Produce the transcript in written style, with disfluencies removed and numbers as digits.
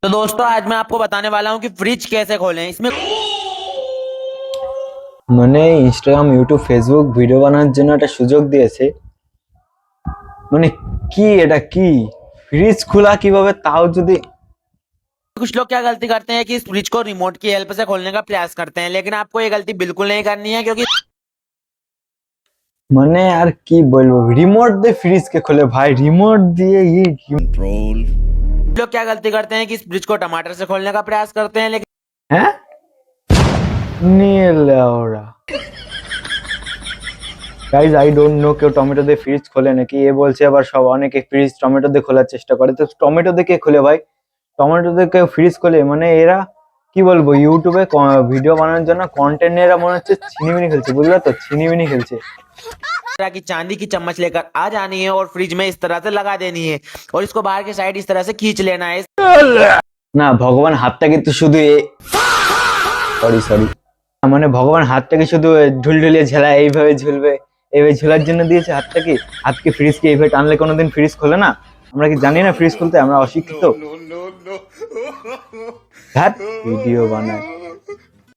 तो दोस्तों आज मैं आपको बताने वाला हूँ कि फ्रिज कैसे खोलें। इसमें মানে ইনস্টাগ্রাম ইউটিউব ফেসবুক ভিডিও বানানোর জন্য একটা সুযোগ দিয়েছে। মানে কি এটা কি ফ্রিজ খোলা কিভাবে তাও যদি कुछ लोग क्या गलती करते हैं कि इस फ्रिज को रिमोट की हेल्प से खोलने का प्रयास करते हैं, लेकिन आपको ये गलती बिल्कुल नहीं करनी है, क्योंकि মানে আর কি বলবো, রিমোট দিয়ে ফ্রিজ কে খোলে ভাই, রিমোট দিয়ে लोग क्या गलती करते हैं कि इस फ्रिज को टमाटर से खोलने का प्रयास करते हैं, लेकिन হ্যাঁ নিয়ে ওরা গাইজ আই ডোন্ট নো কেউ টমেটো দিয়ে ফ্রিজ খোলে নাকি। এ বলছে আবার সব অনেকে ফ্রিজ টমেটো দিয়ে খোলার চেষ্টা করে, তো টমেটো দিয়ে কে খোলে ভাই? টমেটো দিয়ে কেউ ফ্রিজ খোলে? মানে এরা কি বলবো, ইউটিউবে ভিডিও বানানোর জন্য কন্টেন্ট এরা মনে হচ্ছে ছিনিমিনি খেলছে, বুঝলে তো, ছিনিমিনি খেলছে। तरह की चांदी की चम्मच लेकर आ जानी है और फ्रिज में इस तरह से लगा देनी है और इसको बाहर की साइड इस तरह से खींच लेना है। না, ভগবান হাতটা কিন্তু শুধু সরি মানে ভগবান হাতটাকে শুধু ঢুলঢুলিয়ে ঝেলা এইভাবে ঝুলবে, এইভাবে ঝোলার জন্য দিয়েছে হাতটাকে। হাতকে ফ্রিজকে এইভাবে টানলে কোনোদিন ফ্রিজ খোলে না? আমরা কি জানি না ফ্রিজ খুলতে? আমরা অশিক্ষিত। ভিডিও বানায়।